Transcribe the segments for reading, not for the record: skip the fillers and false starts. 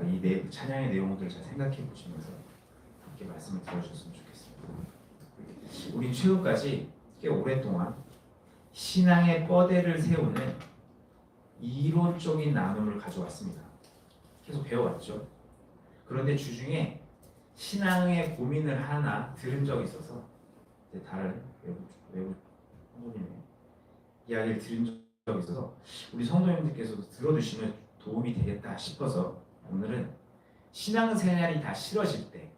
이 찬양의 내용들을 잘 생각해 보시면서 함께 말씀을 들어주셨으면 좋겠습니다. 우리 최근까지 꽤 오랫동안 신앙의 뻗대를 세우는 이론적인 나눔을 가져왔습니다. 계속 배워왔죠. 그런데 주중에 신앙의 고민을 하나 들은 적이 있어서 다른 외부 성도님의 이야기를 들은 적이 있어서 우리 성도님들께서도 들어주시면 도움이 되겠다 싶어서 오늘은 신앙생활이 다 싫어질 때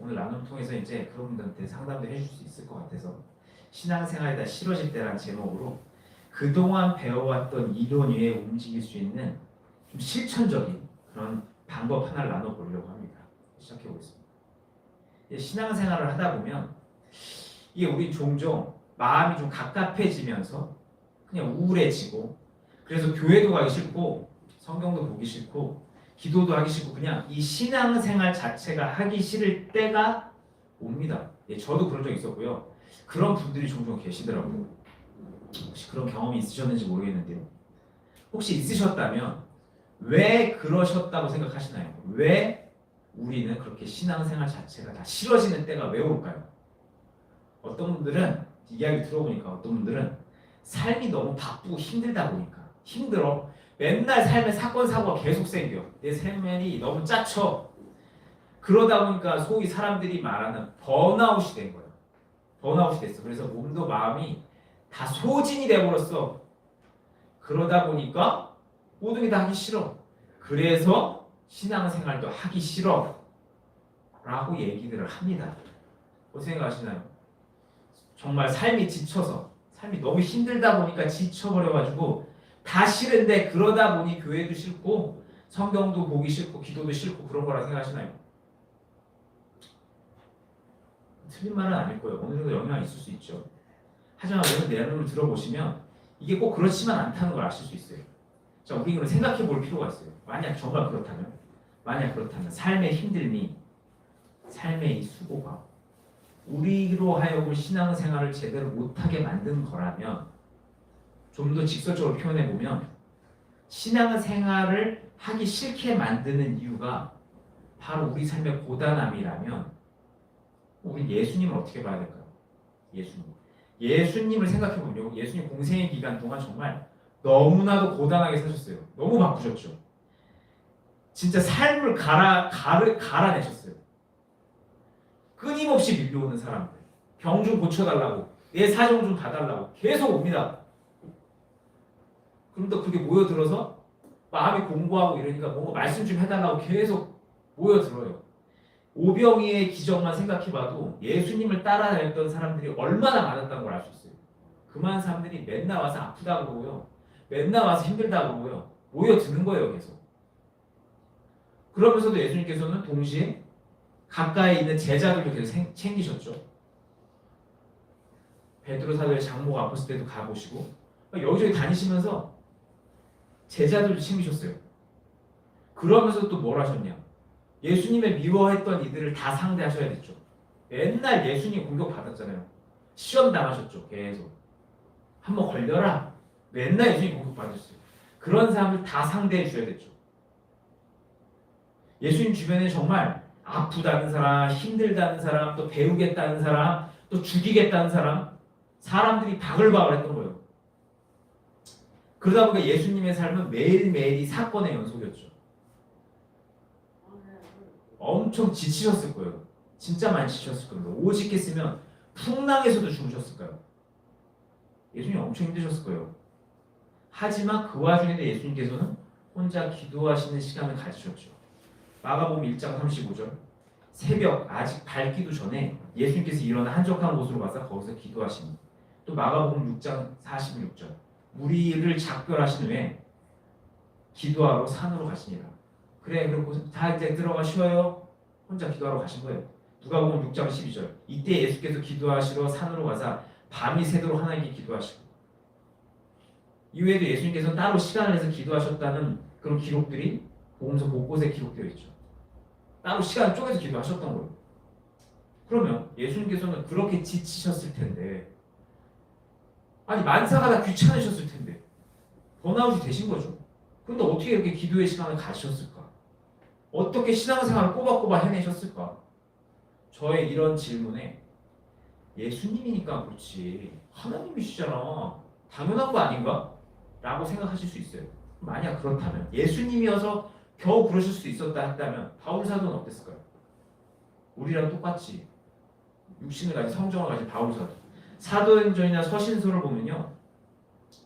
오늘 나눔 통해서 이제 그런 분들한테 상담도 해줄 수 있을 것 같아서 신앙생활이 다 싫어질 때라는 제목으로 그동안 배워왔던 이론 위에 움직일 수 있는 좀 실천적인 그런 방법 하나를 나눠보려고 합니다. 시작해 보겠습니다. 신앙생활을 하다 보면 이게 우리 종종 마음이 좀 갑갑해지면서 그냥 우울해지고 그래서 교회도 가기 싫고 성경도 보기 싫고 기도도 하기 싫고 그냥 이 신앙생활 자체가 하기 싫을 때가 옵니다. 저도 그런 적 있었고요. 그런 분들이 종종 계시더라고요. 혹시 그런 경험이 있으셨는지 모르겠는데요. 혹시 있으셨다면 왜 그러셨다고 생각하시나요? 왜 우리는 그렇게 신앙생활 자체가 다 싫어지는 때가 왜 올까요? 어떤 분들은 이야기 들어보니까 어떤 분들은 삶이 너무 바쁘고 힘들다 보니까 힘들어. 맨날 삶에 사건 사고가 계속 생겨. 내 삶이 너무 짜쳐. 그러다 보니까 소위 사람들이 말하는 번아웃이 된 거예요. 번아웃이 됐어. 그래서 몸도 마음이 다 소진이 돼버렸어. 그러다 보니까 모든 게 다 하기 싫어. 그래서 신앙생활도 하기 싫어 라고 얘기들을 합니다. 어떻게 생각하시나요? 정말 삶이 지쳐서 삶이 너무 힘들다 보니까 지쳐버려가지고 다 싫은데 그러다 보니 교회도 싫고 성경도 보기 싫고 기도도 싫고 그런 거라 생각하시나요? 틀린 말은 아닐 거예요. 어느 정도 영향이 있을 수 있죠. 하지만 오늘 내용을 들어보시면 이게 꼭 그렇지만 않다는 걸 아실 수 있어요. 자, 우리 그럼 생각해 볼 필요가 있어요. 만약 정말 그렇다면 삶의 힘듦이 삶의 이 수고가 우리로 하여금 신앙생활을 제대로 못하게 만든 거라면 좀 더 직설적으로 표현해 보면 신앙생활을 하기 싫게 만드는 이유가 바로 우리 삶의 고단함이라면 우리 예수님을 어떻게 봐야 될까요? 예수님을 생각해 보면 예수님 공생의 기간 동안 정말 너무나도 고단하게 사셨어요. 너무 바쁘셨죠. 진짜 삶을 갈아내셨어요. 끊임없이 밀려오는 사람들, 병 좀 고쳐달라고, 내 사정 좀 봐달라고 계속 옵니다. 그럼 또 그게 모여들어서 마음이 공부하고 이러니까 뭔가 말씀 좀 해달라고 계속 모여들어요. 오병이의 기적만 생각해봐도 예수님을 따라다녔던 사람들이 얼마나 많았다는 걸 알 수 있어요. 그 많은 사람들이 맨날 와서 아프다고 그러고요. 맨날 와서 힘들다고 그러고요. 모여드는 거예요, 계속. 그러면서도 예수님께서는 동시에 가까이 있는 제자들도 계속 챙기셨죠. 베드로 사도의 장모가 아팠을 때도 가보시고 여기저기 다니시면서 제자들도 챙기셨어요. 그러면서 또 뭘 하셨냐? 예수님의 미워했던 이들을 다 상대하셔야 됐죠. 맨날 예수님 공격받았잖아요. 시험 당하셨죠. 계속. 한번 걸려라. 맨날 예수님 공격받으셨어요. 그런 사람들 다 상대해 주셔야 됐죠. 예수님 주변에 정말 아프다는 사람, 힘들다는 사람, 또 배우겠다는 사람, 또 죽이겠다는 사람들이 바글바글 했던 거예요. 그러다 보니까 예수님의 삶은 매일매일이 사건의 연속이었죠. 엄청 지치셨을 거예요. 진짜 많이 지치셨을 겁니다. 오직했으면 풍랑에서도 죽으셨을까요? 예수님 엄청 힘드셨을 거예요. 하지만 그 와중에도 예수님께서는 혼자 기도하시는 시간을 가지셨죠. 마가복음 1장 35절 새벽 아직 밝기도 전에 예수님께서 일어나 한적한 곳으로 가서 거기서 기도하시니 또 마가복음 6장 46절 무리를 작별하신 후에 기도하러 산으로 가시니라. 그래 그리고 다 이제 들어가 쉬어요. 혼자 기도하러 가신 거예요. 누가복음 6장 12절 이때 예수께서 기도하시러 산으로 가사 밤이 새도록 하나님께 기도하시고 이후에도 예수님께서는 따로 시간을 내서 기도하셨다는 그런 기록들이 복음서 곳곳에 기록되어 있죠. 따로 시간을 쪼개서 기도하셨던 거예요. 그러면 예수님께서는 그렇게 지치셨을 텐데 아니 만사가 다 귀찮으셨을 텐데 번아웃이 되신 거죠. 근데 어떻게 이렇게 기도의 시간을 가지셨을까? 어떻게 신앙생활을 꼬박꼬박 해내셨을까? 저의 이런 질문에 예수님이니까 그렇지 하나님이시잖아 당연한 거 아닌가? 라고 생각하실 수 있어요. 만약 그렇다면 예수님이어서 겨우 그러실 수 있었다 했다면 바울 사도는 어땠을까요? 우리랑 똑같이 육신을 가진 성정을 가진 바울 사도 사도행전이나 서신서를 보면요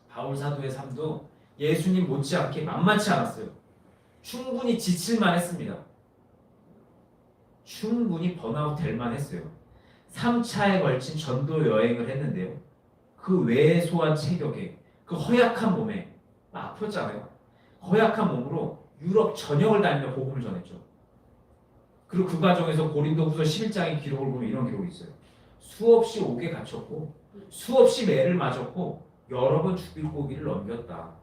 바울 사도의 삶도 예수님 못지않게 만만치 않았어요. 충분히 지칠만 했습니다. 충분히 번아웃 될 만했어요. 3차에 걸친 전도 여행을 했는데요. 그 왜소한 체격에 그 허약한 몸에 아팠잖아요. 허약한 몸으로 유럽 전역을 다니며 복음을 전했죠. 그리고 그 과정에서 고린도후서 11장의 기록을 보면 이런 기록이 있어요. 수없이 옥에 갇혔고 수없이 매를 맞았고 여러 번 죽일 고비를 넘겼다.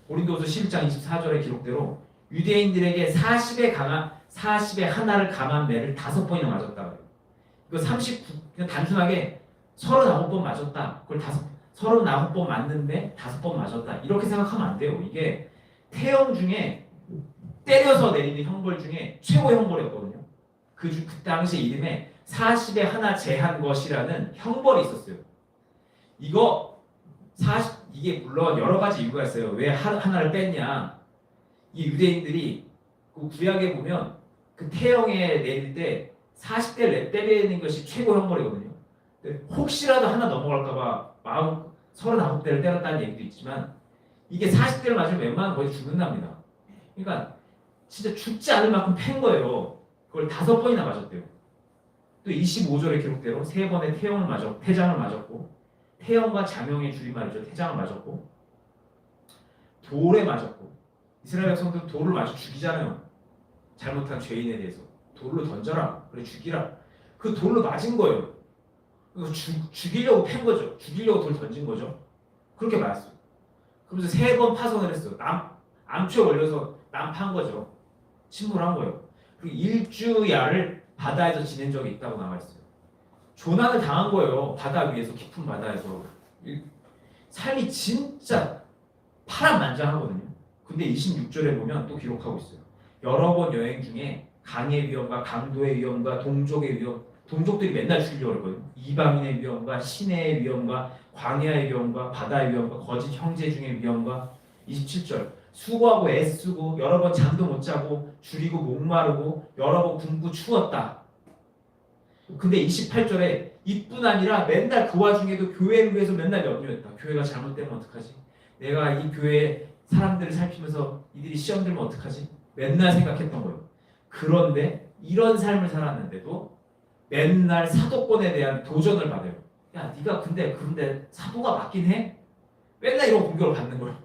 고린도후서 11장 24절의 기록대로 유대인들에게 40의 하나를 감한 매를 5번이나 맞았다. 이거 39 그냥 단순하게 39번 맞았다. 그걸 39번 맞는데 5번 맞았다. 이렇게 생각하면 안 돼요. 이게 태형 중에 때려서 내리는 형벌 중에 최고 형벌이었거든요. 그 당시 이름에 40의 하나 제한 것이라는 형벌이 있었어요. 이게 물론 여러 가지 이유가 있어요. 왜 하나를 뺐냐? 이 유대인들이 그 구약에 보면 그 태형에 내릴 때 40대를 때리는 것이 최고 형벌이거든요. 혹시라도 하나 넘어갈까봐 39대를 때렸다는 얘기도 있지만 이게 40대를 맞으면 웬만하면 거의 죽는답니다. 그러니까 진짜 죽지 않을 만큼 팬 거예요. 그걸 5번이나 맞았대요. 또 25절의 기록대로 3번의 태장을 맞았고 태형과 장형의 줄임말이죠. 태장을 맞았고 돌에 맞았고 이스라엘 백성들 돌을 맞아 죽이잖아요. 잘못한 죄인에 대해서 돌로 던져라. 그래 죽이라. 그 돌로 맞은 거예요. 죽이려고 팬 거죠. 죽이려고 돌 던진 거죠. 그렇게 맞았어요. 그러면서 3번 파손을 했어요. 암초에 걸려서 난판 거죠. 침몰한 거예요. 그리고 일주야를 바다에서 지낸 적이 있다고 나와 있어요. 조난을 당한 거예요. 바다 위에서 깊은 바다에서. 삶이 진짜 파란만장하거든요. 근데 26절에 보면 또 기록하고 있어요. 여러 번 여행 중에 강의 위험과 강도의 위험과 동족의 위험, 동족들이 맨날 죽이려고 했거든요. 이방인의 위험과 시내의 위험과 광야의 위험과 바다의 위험과 거짓 형제 중의 위험과 27절 수고하고 애쓰고 여러 번 잠도 못 자고 줄이고 목마르고 여러 번 굶고 추웠다. 근데 28절에 이뿐 아니라 맨날 그 와중에도 교회를 위해서 맨날 염려했다. 교회가 잘못되면 어떡하지? 내가 이 교회 사람들을 살피면서 이들이 시험 들면 어떡하지? 맨날 생각했던 거예요. 그런데 이런 삶을 살았는데도 맨날 사도권에 대한 도전을 받아요. 야, 네가 근데 사도가 맞긴 해? 맨날 이런 공격을 받는 거예요.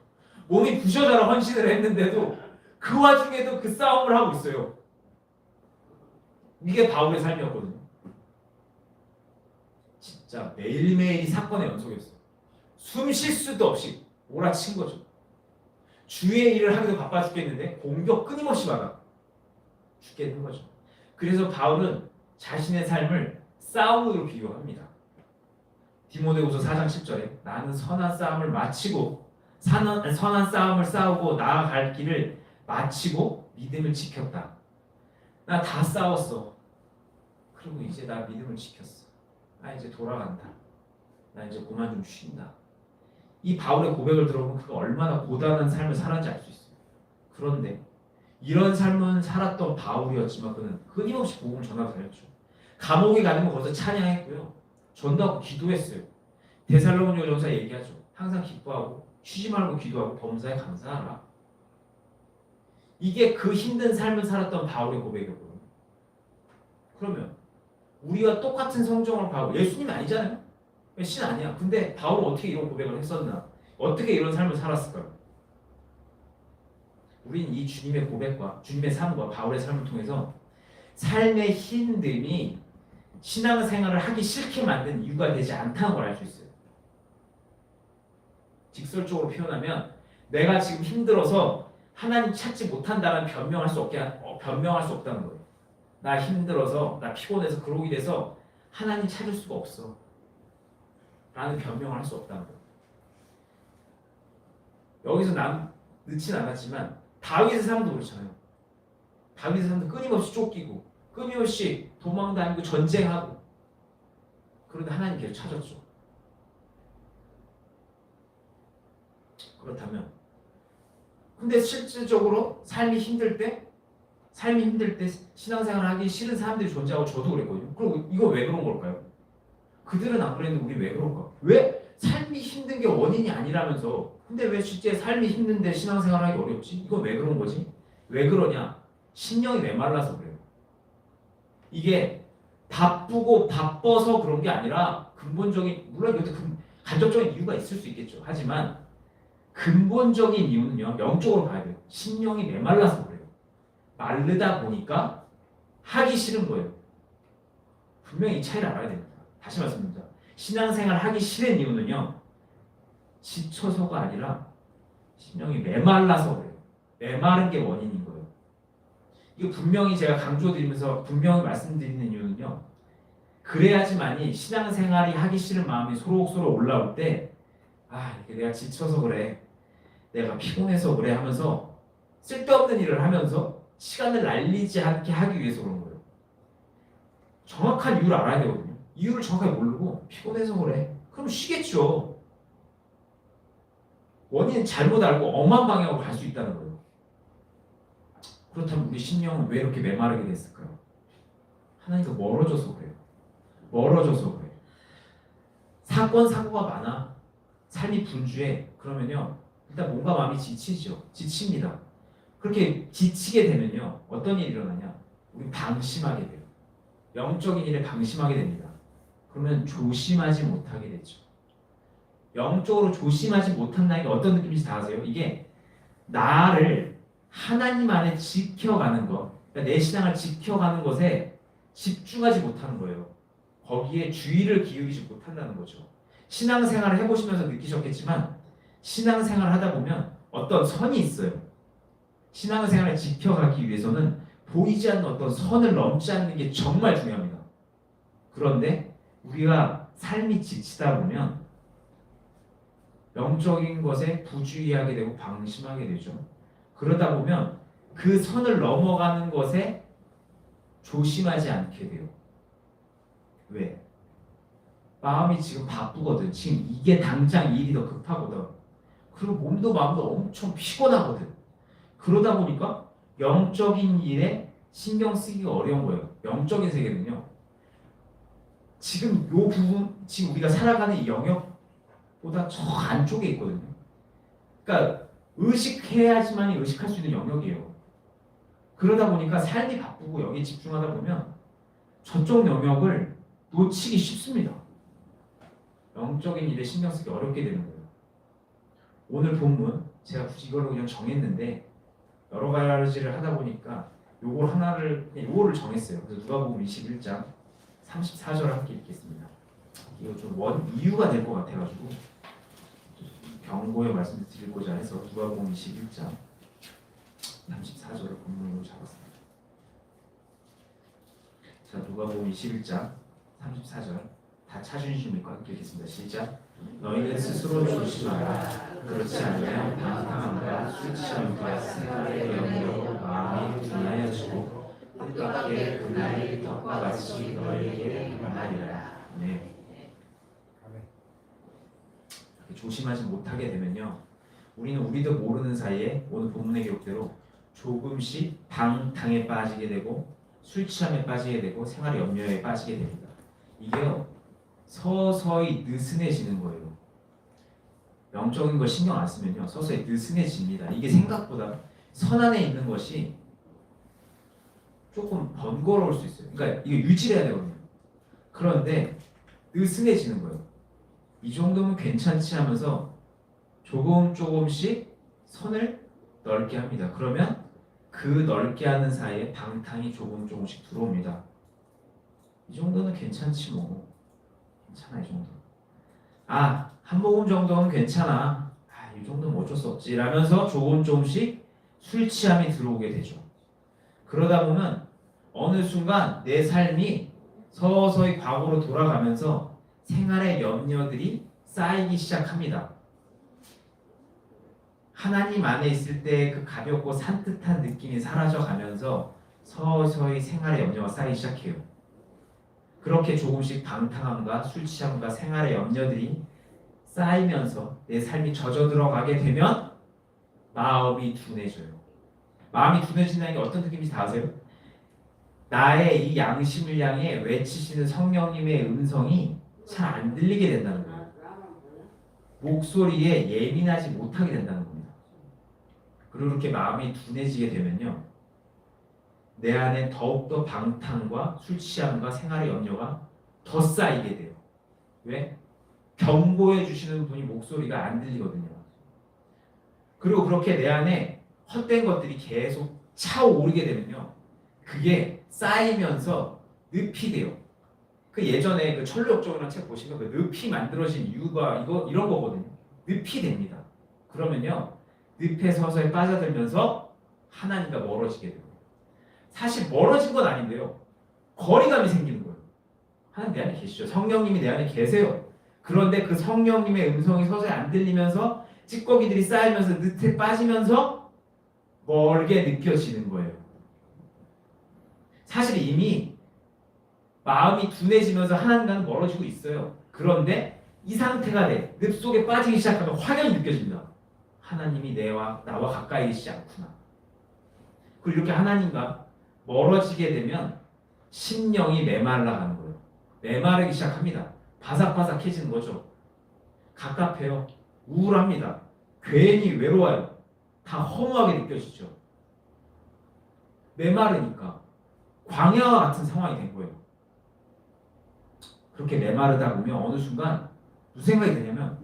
몸이 부셔져라 헌신을 했는데도 그 와중에도 그 싸움을 하고 있어요. 이게 바울의 삶이었거든요. 진짜 매일매일이 사건의 연속이었어요. 숨 쉴 수도 없이 몰아친 거죠. 주의 일을 하기도 바빠 죽겠는데 공격 끊임없이 받아 죽겠는 거죠. 그래서 바울은 자신의 삶을 싸움으로 비유합니다. 디모데후서 4장 10절에 나는 선한 싸움을 마치고 선한 싸움을 싸우고 나아갈 길을 마치고 믿음을 지켰다. 나 다 싸웠어. 그리고 이제 나 믿음을 지켰어. 나 이제 돌아간다. 나 이제 그만 좀 쉰다. 이 바울의 고백을 들어보면 그가 얼마나 고단한 삶을 살았는지 알 수 있어요. 그런데 이런 삶은 살았던 바울이었지만 그는 끊임없이 복음을 전하고 다녔죠. 감옥에 가는 거 거기서 찬양했고요. 전도하고 기도했어요. 데살로니가전서 얘기하죠. 항상 기뻐하고 쉬지 말고 기도하고 범사에 감사하라. 이게 그 힘든 삶을 살았던 바울의 고백이었거든요. 그러면 우리와 똑같은 성정을 바울, 예수님이 아니잖아요. 신 아니야. 근데 바울은 어떻게 이런 고백을 했었나? 어떻게 이런 삶을 살았을까요? 우린 이 주님의 고백과 주님의 삶과 바울의 삶을 통해서 삶의 힘듦이 신앙생활을 하기 싫게 만든 이유가 되지 않다는 걸 알 수 있어요. 직설적으로 표현하면 내가 지금 힘들어서 하나님 찾지 못한다면 변명할 수 없다는 거예요. 나 힘들어서, 나 피곤해서 그러기 돼서 하나님 찾을 수가 없어. 라는 변명을 할 수 없다는 거예요. 여기서 늦진 않았지만 다윗의 삶도 그렇잖아요. 다윗의 삶도 끊임없이 쫓기고 끊임없이 도망다니고 전쟁하고 그런데 하나님 계속 찾았죠. 그렇다면 근데 실질적으로 삶이 힘들 때 신앙생활 하기 싫은 사람들이 존재하고 저도 그랬거든요. 그럼 이거 왜 그런 걸까요? 그들은 안 그랬는데 우리 왜 그럴까? 왜 삶이 힘든 게 원인이 아니라면서 근데 왜 실제 삶이 힘든데 신앙생활 하기 어렵지? 이건 왜 그런 거지? 왜 그러냐? 신령이 메말라서 그래요. 이게 바쁘고 바빠서 그런 게 아니라 근본적인 물론 이것도 간접적인 이유가 있을 수 있겠죠. 하지만 근본적인 이유는요. 영적으로 봐야 돼요. 신령이 메말라서 그래요. 마르다 보니까 하기 싫은 거예요. 분명히 이 차이를 알아야 됩니다. 다시 말씀드립니다. 신앙생활 하기 싫은 이유는요. 지쳐서가 아니라 신령이 메말라서 그래요. 메마른 게 원인인 거예요. 이거 분명히 제가 강조드리면서 분명히 말씀드리는 이유는요. 그래야지만이 신앙생활이 하기 싫은 마음이 소록소록 올라올 때 이게 내가 지쳐서 그래. 내가 피곤해서 그래 하면서 쓸데없는 일을 하면서 시간을 날리지 않게 하기 위해서 그런 거예요. 정확한 이유를 알아야 되거든요. 이유를 정확하게 모르고 피곤해서 그래. 그럼 쉬겠죠. 원인은 잘못 알고 엄한 방향으로 갈 수 있다는 거예요. 그렇다면 우리 신령은 왜 이렇게 메마르게 됐을까요? 하나님과 멀어져서 그래요. 멀어져서 그래요. 사건 사고가 많아. 삶이 분주해. 그러면요. 일단 몸과 마음이 지치죠. 지칩니다. 그렇게 지치게 되면요. 어떤 일이 일어나냐? 우리 방심하게 돼요. 영적인 일에 방심하게 됩니다. 그러면 조심하지 못하게 되죠. 영적으로 조심하지 못한다는 게 어떤 느낌인지 다 아세요? 이게 나를 하나님 안에 지켜가는 것, 그러니까 내 신앙을 지켜가는 것에 집중하지 못하는 거예요. 거기에 주의를 기울이지 못한다는 거죠. 신앙생활을 해보시면서 느끼셨겠지만 신앙생활을 하다 보면 어떤 선이 있어요. 신앙생활을 지켜가기 위해서는 보이지 않는 어떤 선을 넘지 않는 게 정말 중요합니다. 그런데 우리가 삶이 지치다 보면 영적인 것에 부주의하게 되고 방심하게 되죠. 그러다 보면 그 선을 넘어가는 것에 조심하지 않게 돼요. 왜? 마음이 지금 바쁘거든. 지금 이게 당장 일이 더 급하거든. 그리고 몸도 마음도 엄청 피곤하거든. 그러다 보니까 영적인 일에 신경 쓰기가 어려운 거예요. 영적인 세계는요. 지금 요 부분, 지금 우리가 살아가는 이 영역보다 저 안쪽에 있거든요. 그러니까 의식해야지만 의식할 수 있는 영역이에요. 그러다 보니까 삶이 바쁘고 여기에 집중하다 보면 저쪽 영역을 놓치기 쉽습니다. 영적인 일에 신경 쓰기 어렵게 되는 거예요. 오늘 본문 제가 굳이 이걸로 그냥 정했는데 여러 가지를 하다 보니까 요거를 정했어요. 그래서 누가복음 21장 34절 함께 읽겠습니다. 이거 좀 이유가 될 것 같아가지고 경고의 말씀을 드리고자 해서 누가복음 21장 34절을 본문으로 잡았습니다. 자, 누가복음 21장 34절 다 찾으십니까? 읽겠습니다. 시작. 너희는 스스로 조심하라. 그렇지 않으면 방탕함과 술 취함과 생활의 영역으로 마음이 둔하여지고 뜻밖의 그날이 덕과 같이 너희에게 임하리라. 네. 조심하지 못하게 되면요, 우리도 모르는 사이에 오늘 본문의 기록대로 조금씩 방탕에 빠지게 되고 술 취함에 빠지게 되고 생활의 염려에 빠지게 됩니다. 이게요, 서서히 느슨해지는 거예요. 영적인 걸 신경 안 쓰면요, 서서히 느슨해집니다. 이게 생각보다 선 안에 있는 것이 조금 번거로울 수 있어요. 그러니까 이거 유지를 해야 되거든요. 그런데 느슨해지는 거예요. 이 정도면 괜찮지 하면서 조금씩 선을 넓게 합니다. 그러면 그 넓게 하는 사이에 방탕이 조금씩 들어옵니다. 이 정도는 괜찮지 뭐. 괜찮아 이 정도. 한 모금 정도는 괜찮아. 이 정도는 어쩔 수 없지 라면서 조금씩 술 취함이 들어오게 되죠. 그러다 보면 어느 순간 내 삶이 서서히 과거로 돌아가면서 생활의 염려들이 쌓이기 시작합니다. 하나님 안에 있을 때 그 가볍고 산뜻한 느낌이 사라져가면서 서서히 생활의 염려가 쌓이기 시작해요. 그렇게 조금씩 방탕함과 술 취함과 생활의 염려들이 쌓이면서 내 삶이 젖어들어가게 되면 마음이 둔해져요. 마음이 둔해진다는 게 어떤 느낌인지 다 아세요? 나의 이 양심을 향해 외치시는 성령님의 음성이 잘 안 들리게 된다는 거예요. 목소리에 예민하지 못하게 된다는 겁니다. 그리고 그렇게 마음이 둔해지게 되면요, 내 안에 더욱더 방탕과 술 취함과 생활의 염려가 더 쌓이게 돼요. 왜? 경고해 주시는 분이 목소리가 안 들리거든요. 그리고 그렇게 내 안에 헛된 것들이 계속 차오르게 되면요, 그게 쌓이면서 늪이 돼요. 그 예전에 그 천루역정이라는 책 보시면 그 늪이 만들어진 이유가 이런 거거든요. 늪이 됩니다. 그러면요, 늪에 서서히 빠져들면서 하나님과 멀어지게 돼요. 사실 멀어진 건 아닌데요, 거리감이 생기는 거예요. 하나님 내 안에 계시죠. 성령님이 내 안에 계세요. 그런데 그 성령님의 음성이 서서히 안 들리면서 찌꺼기들이 쌓이면서 늪에 빠지면서 멀게 느껴지는 거예요. 사실 이미 마음이 둔해지면서 하나님과는 멀어지고 있어요. 그런데 이 상태가 돼. 늪 속에 빠지기 시작하면 확연히 느껴집니다. 하나님이 나와 가까이 계시지 않구나. 그리고 이렇게 하나님과 멀어지게 되면 심령이 메말라가는 거예요. 메마르기 시작합니다. 바삭바삭해지는 거죠. 갑갑해요. 우울합니다. 괜히 외로워요. 다 허무하게 느껴지죠. 메마르니까 광야와 같은 상황이 된 거예요. 그렇게 메마르다 보면 어느 순간 무슨 생각이 드냐면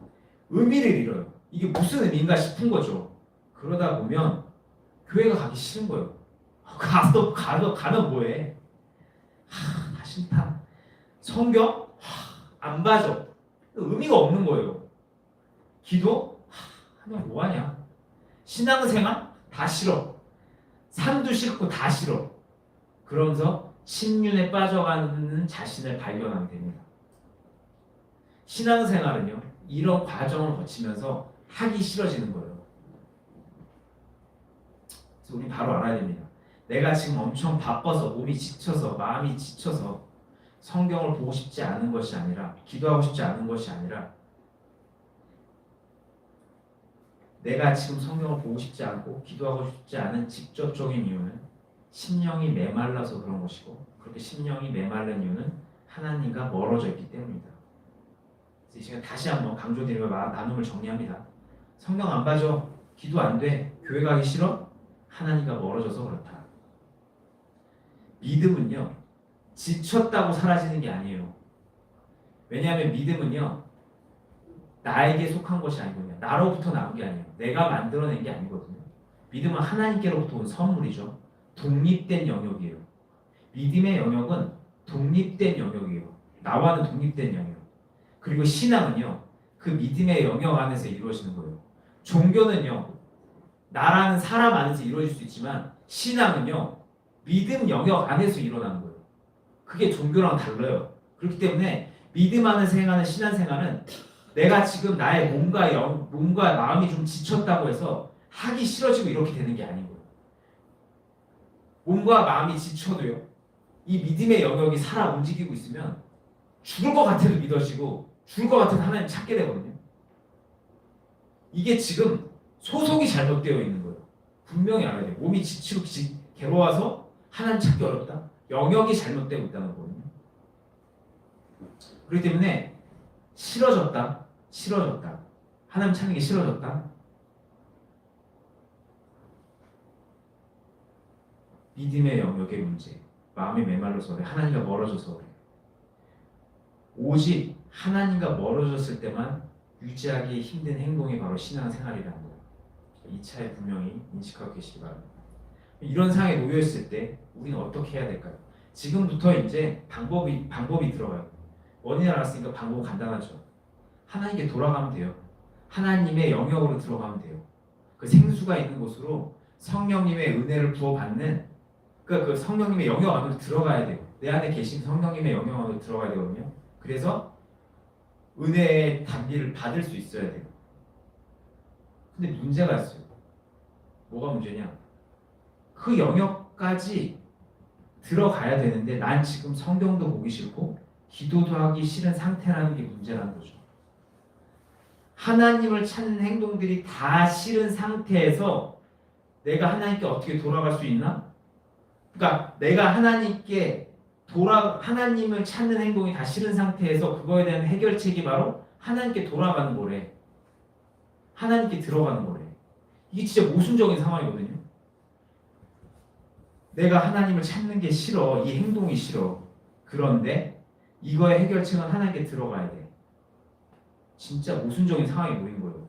의미를 잃어요. 이게 무슨 의미인가 싶은 거죠. 그러다 보면 교회가 가기 싫은 거예요. 가면 뭐해? 다 싫다. 성경? 안 봐줘. 의미가 없는 거예요. 기도? 하면 뭐하냐? 신앙생활? 다 싫어. 삶도 싫고 다 싫어. 그러면서 신륜에 빠져가는 자신을 발견하게 됩니다. 신앙생활은요, 이런 과정을 거치면서 하기 싫어지는 거예요. 그래서 우리 바로 알아야 됩니다. 내가 지금 엄청 바빠서 몸이 지쳐서 마음이 지쳐서 성경을 보고 싶지 않은 것이 아니라 기도하고 싶지 않은 것이 아니라 내가 지금 성경을 보고 싶지 않고 기도하고 싶지 않은 직접적인 이유는 심령이 메말라서 그런 것이고, 그렇게 심령이 메말른 이유는 하나님과 멀어져 있기 때문입니다. 그래서 이 시간 다시 한번 강조드리며 나눔을 정리합니다. 성경 안 봐줘, 기도 안 돼, 교회 가기 싫어? 하나님과 멀어져서 그렇다. 믿음은요, 지쳤다고 사라지는 게 아니에요. 왜냐하면 믿음은요, 나에게 속한 것이 아니거든요. 나로부터 나온 게 아니에요. 내가 만들어낸 게 아니거든요. 믿음은 하나님께로부터 온 선물이죠. 독립된 영역이에요. 믿음의 영역은 독립된 영역이에요. 나와는 독립된 영역. 그리고 신앙은요, 그 믿음의 영역 안에서 이루어지는 거예요. 종교는요, 나라는 사람 안에서 이루어질 수 있지만 신앙은요, 믿음 영역 안에서 일어나는 거예요. 그게 종교랑 달라요. 그렇기 때문에 믿음 안에서 행하는 신앙생활은 내가 지금 나의 몸과 마음이 좀 지쳤다고 해서 하기 싫어지고 이렇게 되는 게 아니고요. 몸과 마음이 지쳐도요, 이 믿음의 영역이 살아 움직이고 있으면 죽을 것 같아도 믿어지고 죽을 것 같아도 하나님 찾게 되거든요. 이게 지금 소속이 잘못되어 있는 거예요. 분명히 알아야 돼요. 몸이 지치고 괴로워서 하나님 찾기 어렵다. 영역이 잘못되고 있다는 거거든요. 그렇기 때문에 싫어졌다. 하나님 찾는 게 싫어졌다. 믿음의 영역의 문제. 마음이 메말라서 그래. 하나님과 멀어져서 그래. 오직 하나님과 멀어졌을 때만 유지하기 힘든 행동이 바로 신앙생활이라는 거예요. 이 차에 분명히 인식하고 계시기 바랍니다. 이런 상황에 놓여있을 때 우리는 어떻게 해야 될까요? 지금부터 이제 방법이 들어가요. 원인을 알았으니까 방법은 간단하죠. 하나님께 돌아가면 돼요. 하나님의 영역으로 들어가면 돼요. 그 생수가 있는 곳으로 성령님의 은혜를 부어받는 그 성령님의 영역 안으로 들어가야 돼요. 내 안에 계신 성령님의 영역 안으로 들어가야 되거든요. 그래서 은혜의 단비를 받을 수 있어야 돼요. 근데 문제가 있어요. 뭐가 문제냐? 그 영역까지 들어가야 되는데 난 지금 성경도 보기 싫고 기도도 하기 싫은 상태라는 게 문제라는 거죠. 하나님을 찾는 행동들이 다 싫은 상태에서 내가 하나님께 어떻게 돌아갈 수 있나? 그러니까 내가 하나님을 찾는 행동이 다 싫은 상태에서 그거에 대한 해결책이 바로 하나님께 돌아가는 거래. 하나님께 들어가는 거래. 이게 진짜 모순적인 상황이거든요. 내가 하나님을 찾는 게 싫어. 이 행동이 싫어. 그런데 이거의 해결책은 하나님께 들어가야 돼. 진짜 모순적인 상황이 모인 거예요.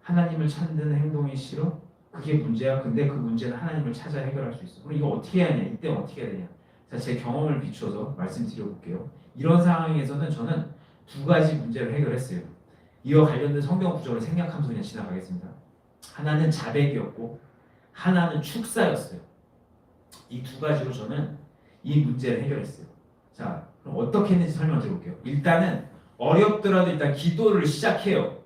하나님을 찾는 행동이 싫어? 그게 문제야. 근데 그 문제는 하나님을 찾아 해결할 수 있어. 그럼 이거 어떻게 해야 하냐? 이때 어떻게 해야 되냐? 자, 제 경험을 비춰서 말씀드려볼게요. 이런 상황에서는 저는 두 가지 문제를 해결했어요. 이와 관련된 성경 구절을 생략하면서 그냥 지나가겠습니다. 하나는 자백이었고 하나는 축사였어요. 이 두 가지로 저는 이 문제를 해결했어요. 자, 그럼 어떻게 했는지 설명드려볼게요. 일단은 어렵더라도 일단 기도를 시작해요.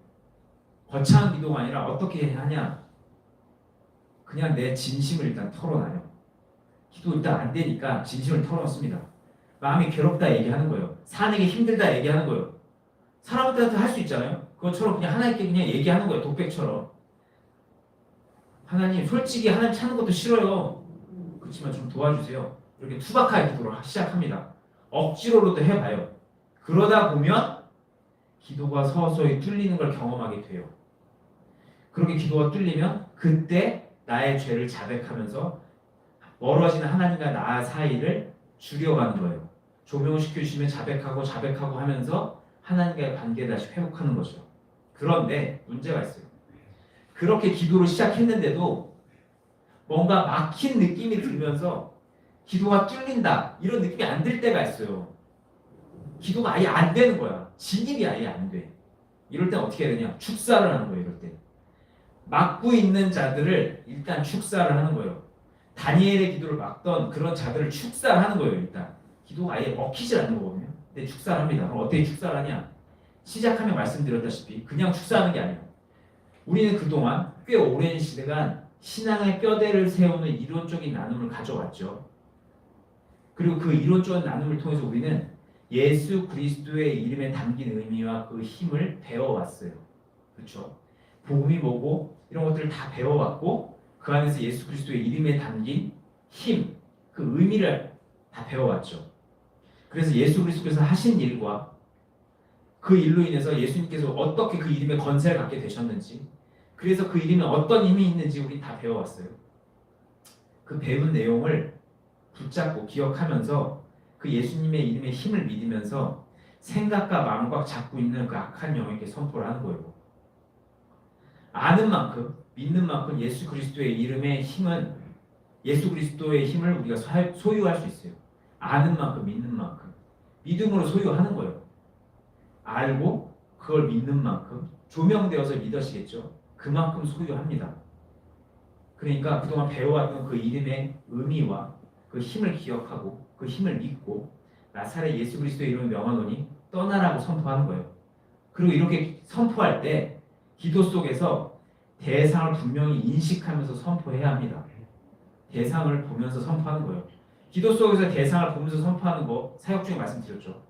거창한 기도가 아니라 어떻게 하냐? 그냥 내 진심을 일단 털어놔요. 기도 일단 안 되니까 진심을 털어놓습니다. 마음이 괴롭다 얘기하는 거예요. 사는 게 힘들다 얘기하는 거예요. 사람들한테 할 수 있잖아요. 그것처럼 그냥 하나님께 그냥 얘기하는 거예요. 독백처럼. 하나님, 솔직히 하나님 찾는 것도 싫어요. 그렇지만 좀 도와주세요. 이렇게 투박하게 기도를 시작합니다. 억지로라도 해봐요. 그러다 보면 기도가 서서히 뚫리는 걸 경험하게 돼요. 그렇게 기도가 뚫리면 그때 나의 죄를 자백하면서 멀어지는 하나님과 나 사이를 줄여가는 거예요. 조명을 시켜주시면 자백하고 하면서 하나님과의 관계를 다시 회복하는 거죠. 그런데 문제가 있어요. 그렇게 기도를 시작했는데도 뭔가 막힌 느낌이 들면서 기도가 뚫린다 이런 느낌이 안 들 때가 있어요. 기도가 아예 안 되는 거야. 진입이 아예 안 돼. 이럴 땐 어떻게 해야 되냐? 축사를 하는 거예요. 이럴 때 막고 있는 자들을 일단 축사를 하는 거예요. 다니엘의 기도를 막던 그런 자들을 축사를 하는 거예요. 일단 기도가 아예 먹히질 않는 거거든요. 근데 축사를 합니다. 그럼 어떻게 축사를 하냐? 시작하면 말씀드렸다시피 그냥 축사하는 게 아니에요. 우리는 그동안 꽤 오랜 시간 신앙의 뼈대를 세우는 이론적인 나눔을 가져왔죠. 그리고 그 이론적인 나눔을 통해서 우리는 예수 그리스도의 이름에 담긴 의미와 그 힘을 배워왔어요. 그렇죠? 복음이 뭐고 이런 것들을 다 배워왔고 그 안에서 예수 그리스도의 이름에 담긴 힘, 그 의미를 다 배워왔죠. 그래서 예수 그리스도께서 하신 일과 그 일로 인해서 예수님께서 어떻게 그 이름에 권세를 갖게 되셨는지, 그래서 그 이름에 어떤 힘이 있는지 우리 다 배워왔어요. 그 배운 내용을 붙잡고 기억하면서 그 예수님의 이름의 힘을 믿으면서 생각과 마음과 잡고 있는 그 악한 영에게 선포를 하는 거예요. 아는 만큼, 믿는 만큼 예수 그리스도의 이름의 힘은 예수 그리스도의 힘을 우리가 소유할 수 있어요. 아는 만큼, 믿는 만큼. 믿음으로 소유하는 거예요. 알고 그걸 믿는 만큼 조명되어서 믿으시겠죠. 그만큼 소유합니다. 그러니까 그동안 배워왔던 그 이름의 의미와 그 힘을 기억하고 그 힘을 믿고 나사렛 예수 그리스도의 이름을 명하노니 떠나라고 선포하는 거예요. 그리고 이렇게 선포할 때 기도 속에서 대상을 분명히 인식하면서 선포해야 합니다. 대상을 보면서 선포하는 거예요. 기도 속에서 대상을 보면서 선포하는 거 사역 중에 말씀드렸죠.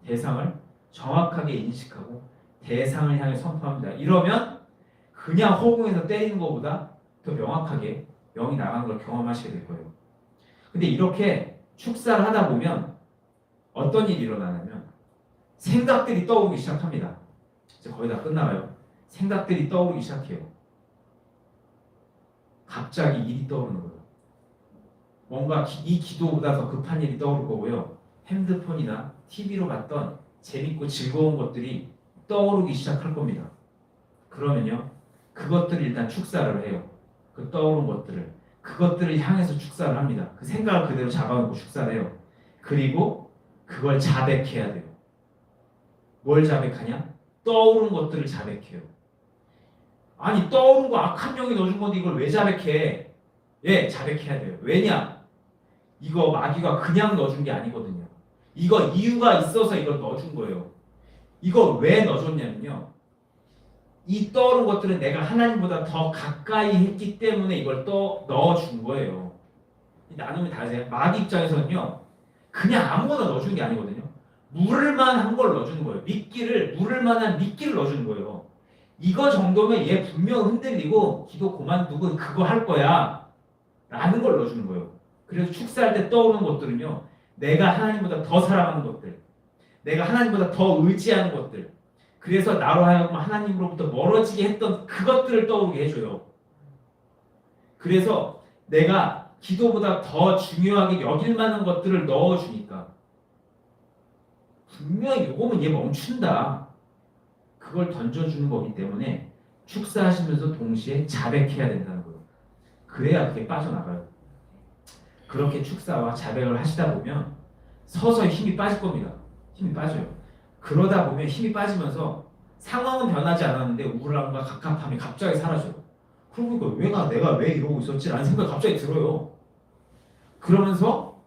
대상을 정확하게 인식하고 대상을 향해 선포합니다. 이러면 그냥 허공에서 때리는 것보다 더 명확하게 영이 나가는 걸 경험하시게 될 거예요. 근데 이렇게 축사를 하다 보면 어떤 일이 일어나냐면 생각들이 떠오르기 시작합니다. 이제 거의 다 끝나가요. 생각들이 떠오르기 시작해요. 갑자기 일이 떠오르는 거예요. 뭔가 이 기도보다 더 급한 일이 떠오를 거고요. 핸드폰이나 TV로 봤던 재밌고 즐거운 것들이 떠오르기 시작할 겁니다. 그러면요, 그것들을 일단 축사를 해요. 그 떠오른 그것들을 향해서 축사를 합니다. 그 생각을 그대로 잡아놓고 축사를 해요. 그리고 그걸 자백해야 돼요. 뭘 자백하냐? 떠오른 것들을 자백해요. 아니, 떠오른 거 악한 영이 넣어준 건데 이걸 왜 자백해? 예, 자백해야 돼요. 왜냐? 이거 마귀가 그냥 넣어준 게 아니거든요. 이거 이유가 있어서 이걸 넣어준 거예요. 이거 왜 넣어줬냐면요, 이 떠오른 것들은 내가 하나님보다 더 가까이 했기 때문에 이걸 넣어준 거예요. 이 나눔이 다르세요. 마귀 입장에서는요, 그냥 아무거나 넣어주는 게 아니거든요. 물을 만한 걸 넣어주는 거예요. 물을 만한 미끼를 넣어주는 거예요. 이거 정도면 얘 분명 흔들리고 기도 그만두고 그거 할 거야 라는 걸 넣어주는 거예요. 그래서 축사할 때 떠오르는 것들은요, 내가 하나님보다 더 사랑하는 것들, 내가 하나님보다 더 의지하는 것들, 그래서 나로 하여금 하나님으로부터 멀어지게 했던 그것들을 떠오르게 해줘요. 그래서 내가 기도보다 더 중요하게 여길 만한 것들을 넣어주니까 분명히 요거면 얘 멈춘다. 그걸 던져주는 거기 때문에 축사하시면서 동시에 자백해야 된다는 거예요. 그래야 그게 빠져나가요. 그렇게 축사와 자백을 하시다 보면 서서히 힘이 빠질 겁니다. 힘이 빠져요. 그러다 보면 힘이 빠지면서 상황은 변하지 않았는데 우울함과 갑갑함이 갑자기 사라져요. 그러니까 내가 왜 이러고 있었지라는 생각이 갑자기 들어요. 그러면서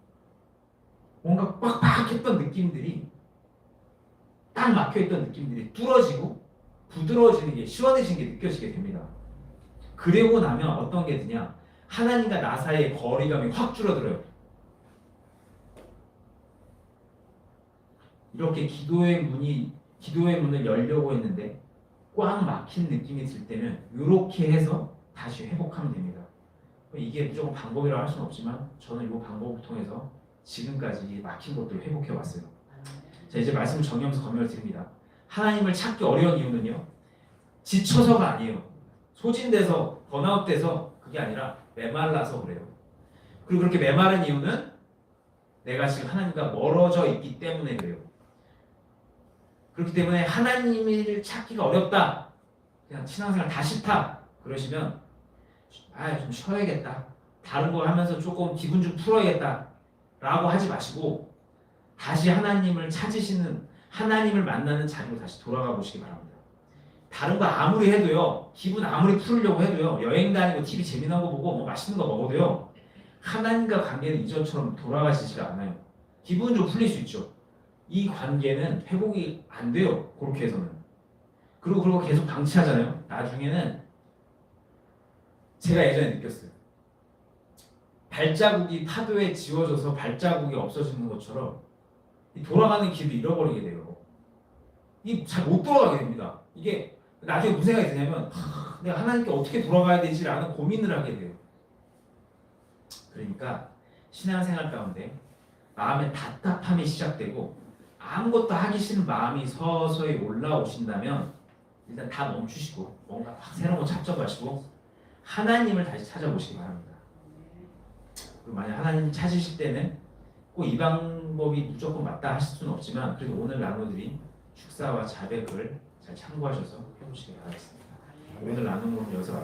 뭔가 빡빡했던 느낌들이 딱 막혀있던 느낌들이 뚫어지고 부드러워지는 게 시원해지는 게 느껴지게 됩니다. 그리고 나면 어떤 게 드냐? 하나님과 나 사이의 거리감이 확 줄어들어요. 이렇게 기도의 문을 열려고 했는데 꽉 막힌 느낌이 들 때는 이렇게 해서 다시 회복하면 됩니다. 이게 무조건 방법이라고 할 수는 없지만 저는 이 방법을 통해서 지금까지 막힌 것들을 회복해 왔어요. 자, 이제 말씀을 정리하면서 검열을 드립니다. 하나님을 찾기 어려운 이유는요, 지쳐서가 아니에요. 소진돼서 번아웃돼서 그게 아니라 메말라서 그래요. 그리고 그렇게 메마른 이유는 내가 지금 하나님과 멀어져 있기 때문에 그래요. 그렇기 때문에 하나님을 찾기가 어렵다, 그냥 신앙생활 다 싫다 그러시면 좀 쉬어야겠다, 다른 거 하면서 조금 기분 좀 풀어야겠다 라고 하지 마시고 다시 하나님을 찾으시는, 하나님을 만나는 자리로 다시 돌아가 보시기 바랍니다. 다른 거 아무리 해도요, 기분 아무리 풀으려고 해도요, 여행 다니고 TV 재미난 거 보고 뭐 맛있는 거 먹어도요, 하나님과 관계는 이전처럼 돌아가시지가 않아요. 기분 좀 풀릴 수 있죠. 이 관계는 회복이 안 돼요. 그렇게 해서는. 그리고 계속 방치하잖아요. 나중에는 제가 예전에 느꼈어요. 발자국이 파도에 지워져서 발자국이 없어지는 것처럼 돌아가는 길을 잃어버리게 돼요. 이게 잘 못 돌아가게 됩니다. 이게 나중에 무슨 생각이 드냐면 내가 하나님께 어떻게 돌아가야 되지라는 고민을 하게 돼요. 그러니까 신앙생활 가운데 마음에 답답함이 시작되고 아무것도 하기 싫은 마음이 서서히 올라오신다면 일단 다 멈추시고 뭔가 막 새로운 거 찾아보시고 하나님을 다시 찾아보시기 바랍니다. 그리고 만약 하나님 찾으실 때는 꼭 이 방법이 무조건 맞다 하실 수는 없지만 그래도 오늘 나눠드린 축사와 자백을 잘 참고하셔서 해보시기 바라겠습니다. 오늘 나눈 건 여기서